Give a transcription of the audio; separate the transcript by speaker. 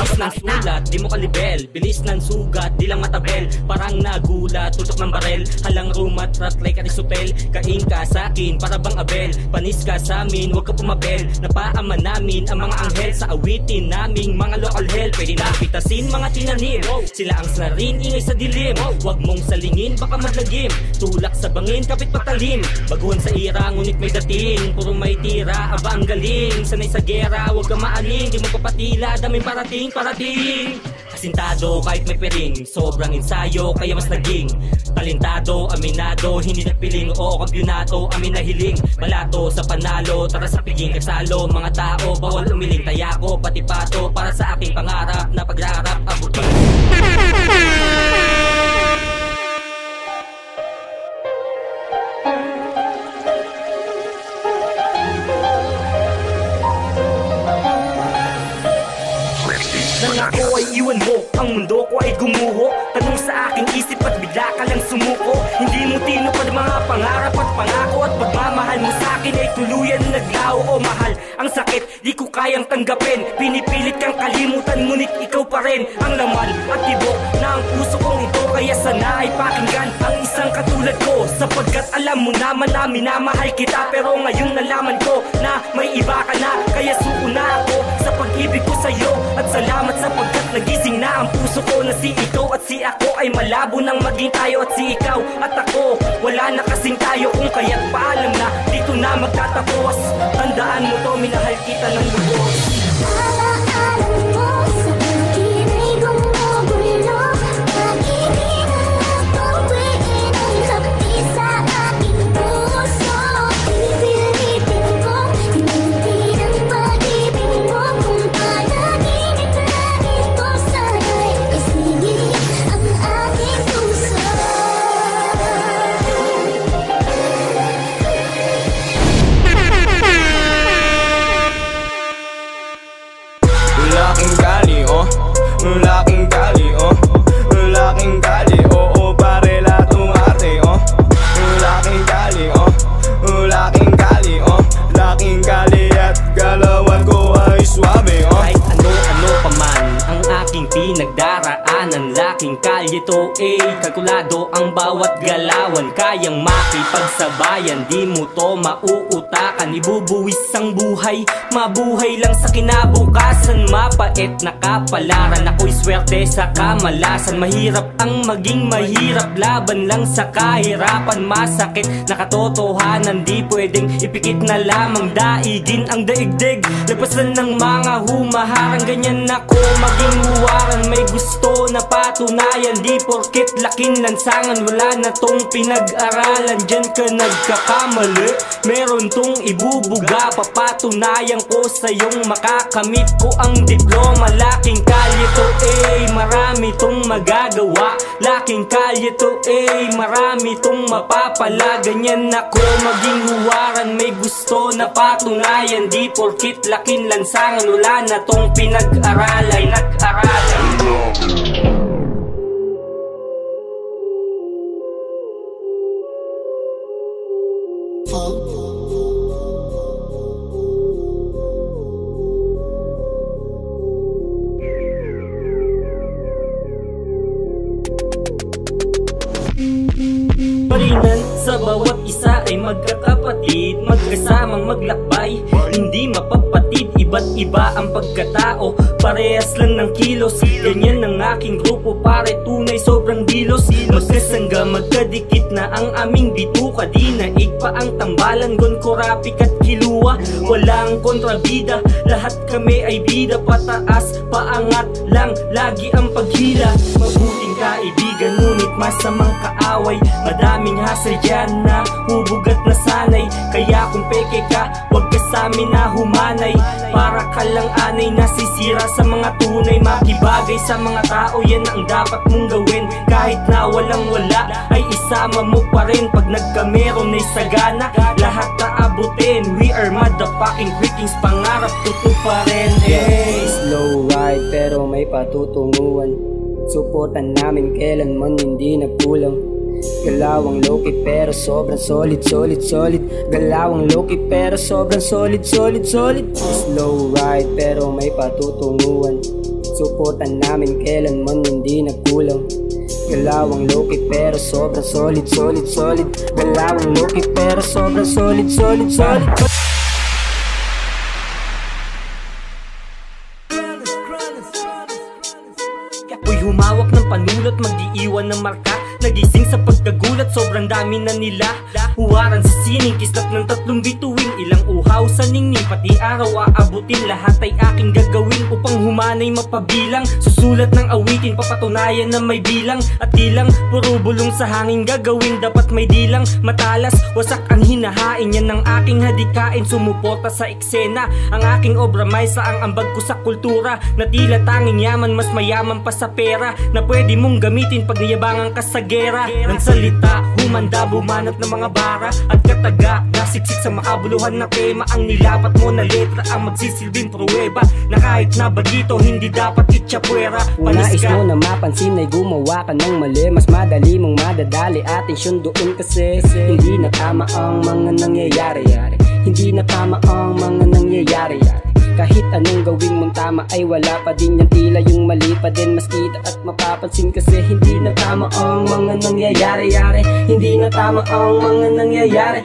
Speaker 1: Tapas ng sulat, di mo kalibel. Bilis ng sugat, di lang matabel. Parang nagulat, tutok ng barel. Halang rumat, rat like Arisopel. Kain ka sa'kin, para bang abel. Panis ka sa'min, huwag ka pumapel. Napaaman namin ang mga anghel sa awitin naming mga local hell. Pwede na pitasin mga tinanim, sila ang sarin, ingay sa dilim. Huwag mong salingin, baka madlagim. Tulak sa bangin, kapit patalim. Baguhan sa ira, ngunit may dating. Puro may tira, aba ang galing. Sanay sa gera, huwag ka maaling. Di mo papatila, daming parating. Asintado kahit may piring, sobrang ensayo kaya mas naging talentado, aminado, hindi nagpiling. Oo, kampyonato, amin na hiling. Malato sa panalo, tara sa piging kasalo. Mga tao, bawal umiling. Taya ko, pati pato, para sa aking pangarap na pagrarap, abot. Nang ako ay iwan mo, ang mundo ko ay gumuho. Tanong sa aking isip at bigla ka lang sumuko. Hindi mo tinupad mga pangarap at pangako. At pagmamahal mo sa akin ay tuluyan naglaho. O mahal, ang sakit, di ko kayang tanggapin. Pinipilit kang kalimutan, ngunit ikaw pa rin ang laman at tibok na ang puso kong ito. Kaya sana ay pakinggan ang isang katulad ko. Sapagkat alam mo naman na minamahal kita. Pero ngayon nalaman ko na may iba ka na. Kaya suko na ako sa pag-ibig ko sa'yo. At salamat sapagkat nagising na ang puso ko. Na si ikaw at si ako ay malabo nang maging tayo. At si ikaw at ako, wala na kasing tayo. Kung kaya't paalam na, dito na magtatapos. Tandaan mo to, minahal kita ng lubos.
Speaker 2: Laking gali, oh. Laking gali, oh. Laking gali, oo, pare lahat umarte, oh. Laking gali, oh. Laking gali, oh. Laking gali at galawan ko ay swabe, oh.
Speaker 1: Kahit ano-ano pa man ang aking pinagdaraanan, laking kalye to, kalkulado ang bawat galawan. Kayang makipagsabayan, di mo to mauutakan. Ibubuwis ang buhay, mabuhay lang sa kinabukasan. Mapait na kapalaran, ako'y swerte sa kamalasan. Mahirap ang maging mahirap, laban lang sa kahirapan. Masakit na katotohanan, di pwedeng ipikit na lamang. Daigin ang daigdig, lapasan ng mga humaharang. Ganyan ako maging huwaran, may gusto na patunayan. Di porket laking lansangan, wala na tong pinag-aralan. Diyan ka nagkakamali, meron tong ibubuga. Papatunayan ko sa'yong makakamit ko ang diploma. Laking kalye to, marami tong magagawa. Laking kalye to, marami tong mapapala. Ganyan ako maging huwaran, may gusto na patunayan. Di porket laking lansangan, wala na tong pinag-aralan. Parinan sa bawat isa ay magkakapatid, magkasamang maglakbay, hindi mapapatid. Iba't iba ang pagkatao, parehas lang ng kilos. Ganyan ang aking grupo, pare tunay sobrang dilos. Magkasangga, magkadikit na ang aming bituka. Di naig pa ang tambalan, gon korapik at kilua. Walang kontrabida, lahat kami ay bida. Pataas, paangat lang, lagi ang paghila. Mabuting kaibigan, ngunit masamang kaaway. Madaming hassle dyan na hubugat na sanay. Kaya kung peke ka, wag ka sa'min na humanay. Para ka lang anay, nasisira sa mga tunay. Makibagay sa mga tao, yan ang dapat mong gawin. Kahit na walang wala, ay isama mo pa rin. Pag nagkameron ay sagana, lahat naabutin. We are motherfucking Quickies, pangarap tutuparin.
Speaker 3: Slow ride pero may patutunguhan. Suportan namin kailanman hindi nagkulang. Galawang low-key pero sobrang solid. Galawang low-key pero sobrang solid. Slow ride pero may patutunguhan. Suportan namin kailanman hindi nagkulang. Galawang low-key pero sobrang solid, solid, solid. Galawang low-key pero sobrang solid, solid, solid.
Speaker 1: Ako'y humawak ng panulot, mag-iiwan ng marka. Nagising sa pagkagulat, sobrang dami na nila. Huwaran sa sining, kislat ng 3 bituin. Ilang uhaw sa ningning, pati araw aabutin. Lahat ay aking gagawin upang humanay mapabilang. Susulat ng awitin, papatunayan na may bilang. At di lang puro bulong sa hangin gagawin. Dapat may dilang, matalas, wasak ang hinahain. Yan ang aking hadikain, sumuporta sa eksena. Ang aking obra may saang ambag ko sa kultura. Na tila tanging yaman, mas mayaman pa sa pera. Na pwede mong gamitin pag niyabangan ka sa gera. Ng salita, humanda, bumanat ng mga bara. At kataga, nasiksik sa maabuluhan na tema. Ang nilapat mo na letra ang magsisilbing pruweba. Na kahit na ba dito, hindi dapat itsyapwera.
Speaker 3: Nais mo na mapansin ay gumawa ka ng mali. Mas madali mong madadali, atensyon doon kasi hindi na tama ang mga nangyayari. Hindi na tama ang mga nangyayari. Kahit anong gawin mong tama ay wala pa din yan. Tila yung mali pa din mas kita at mapapansin kasi hindi na tama ang mga nangyayari. Hindi na tama ang mga nangyayari.